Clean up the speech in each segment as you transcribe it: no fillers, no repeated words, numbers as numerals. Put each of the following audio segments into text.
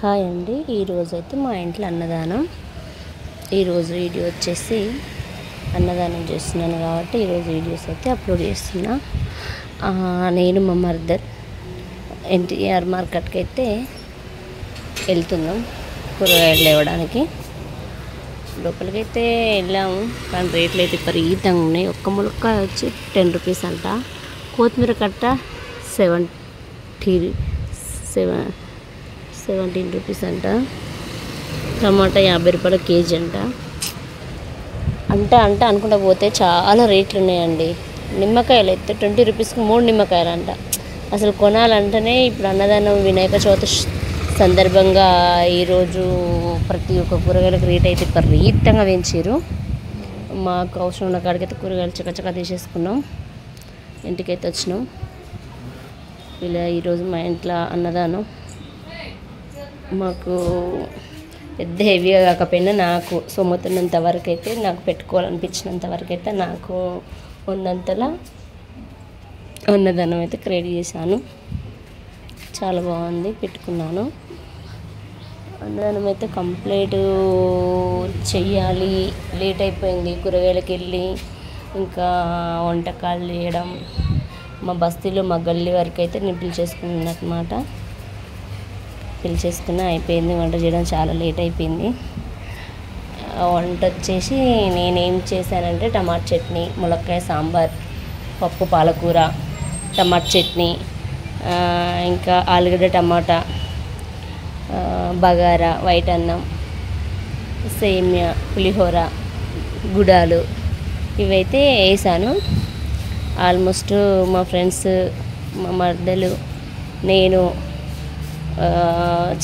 Hi అండి. ఈరోజైతే మా ఇంట్లో అన్నదానం. ఈరోజు వీడియో వచ్చేసి అన్నదానం చేస్తున్నాను కాబట్టి ఈరోజు వీడియోస్ అయితే అప్లోడ్ చేస్తున్నా. నేను మా మర్దర్ ఎన్టీఆర్ మార్కెట్కి అయితే వెళ్తున్నాం కూరగాయలు లేవడానికి. లోపలికైతే వెళ్ళాము కానీ రేట్లు అయితే విపరీతంగా ఉన్నాయి. ఒక్క ములక్కాయ వచ్చి 10 రూపీస్ అంట, కొత్తిమీర కట్ట 17 రూపీస్ అంట, టమాటా 50 రూపాయల కేజీ అంట. అంటే అనుకుంటా పోతే చాలా రేట్లు ఉన్నాయండి. నిమ్మకాయలు అయితే 20 రూపీస్కి 3 నిమ్మకాయలు అంట. అసలు కొనాలంటేనే ఇప్పుడు అన్నదానం వినాయక చవితి సందర్భంగా ఈరోజు ప్రతి ఒక్క కూరగాయలకు రేట్ అయితే విపరీతంగా పెంచారు. మాకు అవసరం ఉన్న కాడికైతే కూరగాయలు చకచకా తీసేసుకున్నాం, ఇంటికైతే వచ్చినాం. ఇలా ఈరోజు మా ఇంట్లో అన్నదానం. మాకు పెద్ద హెవీగా కాకపోయినా నాకు సొమ్ముతున్నంత వరకు అయితే, నాకు పెట్టుకోవాలనిపించినంత వరకు అయితే నాకు ఉన్నంతలా అన్నదానం అయితే క్రియేట్ చేశాను. చాలా బాగుంది, పెట్టుకున్నాను. అన్నదానం అయితే కంప్లీట్ చెయ్యాలి, లేట్ అయిపోయింది. కూరగాయలకు వెళ్ళి ఇంకా వంటకాలు చేయడం, మా బస్తీలో మా గల్లీ వరకు అయితే నేను పిలిచేసుకున్నాను అనమాట. పిలిచేసుకున్న అయిపోయింది. వంట చేయడం చాలా లేట్ అయిపోయింది. వంట వచ్చేసి నేనేం చేశానంటే టమాటా చట్నీ, ములక్కాయ సాంబార్, పప్పు పాలకూర, టమాటా చట్నీ, ఇంకా ఆలుగడ్డ టమాటా, బగారా, వైట్ అన్నం, సేమియా, పులిహోర, గుడాలు ఇవైతే వేసాను. ఆల్మోస్ట్ మా ఫ్రెండ్స్, మా మర్దలు, నేను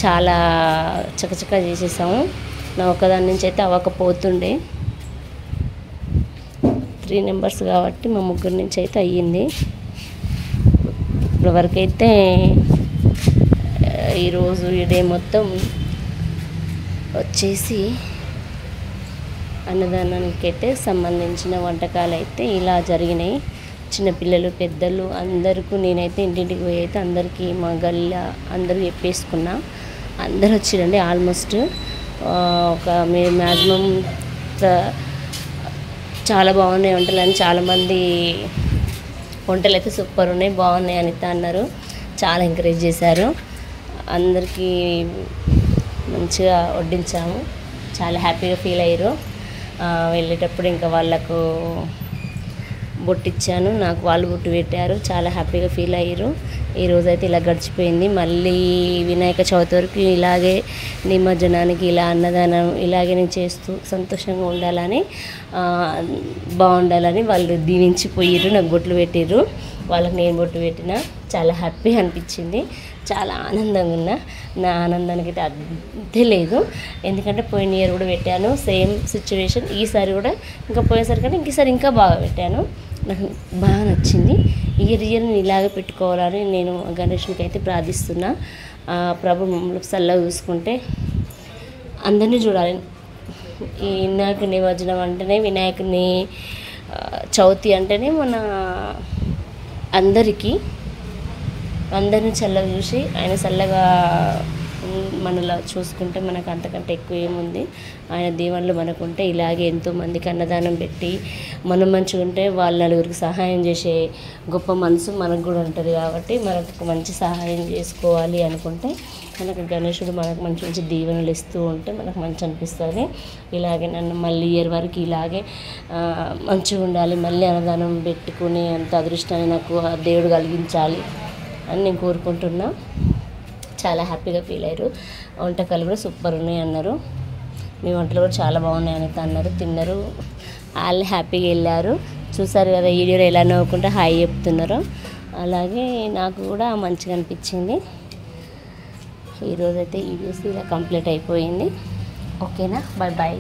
చాలా చకచకా చేసేసాము. నా ఒక్కదాని నుంచి అయితే అవ్వకపోతుండే. 3 మెంబర్స్ కాబట్టి మా ముగ్గురు నుంచి అయితే అయ్యింది. ఇప్పటివరకు అయితే ఈరోజు ఈ డే మొత్తం వచ్చేసి అన్నదానానికి అయితే సంబంధించిన వంటకాలు అయితే ఇలా జరిగినాయి. చిన్నపిల్లలు, పెద్దలు అందరికీ నేనైతే ఇంటింటికి పోయి అయితే అందరికీ మా గల్లా అందరూ చెప్పేసుకున్నా. అందరూ వచ్చిరండి. ఆల్మోస్ట్ మీరు మ్యాక్సిమం చాలా బాగున్నాయి వంటలు అని చాలామంది వంటలు అయితే సూపర్ ఉన్నాయి, బాగున్నాయి అని అన్నారు. చాలా ఎంకరేజ్ చేశారు. అందరికీ మంచిగా వడ్డించాము. చాలా హ్యాపీగా ఫీల్ అయ్యారు. వెళ్ళేటప్పుడు ఇంకా వాళ్ళకు బొట్టిచ్చాను, నాకు వాళ్ళు బొట్టు పెట్టారు. చాలా హ్యాపీగా ఫీల్ అయ్యారు. ఈరోజైతే ఇలా గడిచిపోయింది. మళ్ళీ వినాయక చవితి వరకు ఇలాగే నిమజ్జనానికి ఇలా అన్నదానం ఇలాగే నేను చేస్తూ సంతోషంగా ఉండాలని, బాగుండాలని వాళ్ళు దీవించిపోయారు. నాకు బొట్లు పెట్టారు. వాళ్ళకి నేను బొట్టు పెట్టిన. చాలా హ్యాపీగా అనిపించింది. చాలా ఆనందంగా ఉన్నా. నా ఆనందానికి అయితే అర్థే లేదు. ఎందుకంటే పోయిన ఇయర్ కూడా పెట్టాను సేమ్ సిచ్యువేషన్. ఈసారి కూడా ఇంకా పోయేసరి కానీ ఇంకోసారి ఇంకా బాగా పెట్టాను. నాకు బాగా నచ్చింది. ఇయర్ నేను ఇలాగే పెట్టుకోవాలని నేను గణేషునికి అయితే ప్రార్థిస్తున్నా. ప్రభు మమ్మల్ని చల్లగా చూసుకుంటే అందరినీ చూడాలి. ఈ వినాయక నిమజ్జనం అంటేనే, వినాయకుని చవితి అంటేనే మన అందరినీ చల్లగా చూసి ఆయన చల్లగా మనలా చూసుకుంటే మనకు అంతకంటే ఎక్కువ ఏముంది. ఆయన దీవెనలు మనకుంటే ఇలాగే ఎంతోమందికి అన్నదానం పెట్టి మనం మంచిగా ఉంటే వాళ్ళ నలుగురికి సహాయం చేసే గొప్ప మనసు మనకు కూడా ఉంటుంది. కాబట్టి మనకు మంచి సహాయం చేసుకోవాలి అనుకుంటే మనకు గణేశుడు మనకు మంచి మంచి దీవెనలు ఇస్తూ ఉంటే మనకు మంచి అనిపిస్తుంది. ఇలాగే నన్ను మళ్ళీ ఇయర్ వరకు ఇలాగే మంచిగా ఉండాలి, మళ్ళీ అన్నదానం పెట్టుకునే అంత అదృష్టాన్ని నాకు దేవుడు కలిగించాలి అని నేను కోరుకుంటున్నా. చాలా హ్యాపీగా ఫీల్ అయ్యారు. వంటకాలు కూడా సూపర్ ఉన్నాయి అన్నారు. మీ వంటలు కూడా చాలా బాగున్నాయి అని అన్నారు. తిన్నారు. వాళ్ళు హ్యాపీగా వెళ్ళారు. చూసారు కదా వీడియోలో ఎలా నవ్వుకుంటే హాయ్ చెప్తున్నారో. అలాగే నాకు కూడా మంచిగా అనిపించింది. ఈరోజైతే వీడియోస్ ఇలా కంప్లీట్ అయిపోయింది. ఓకేనా, బాయ్ బాయ్.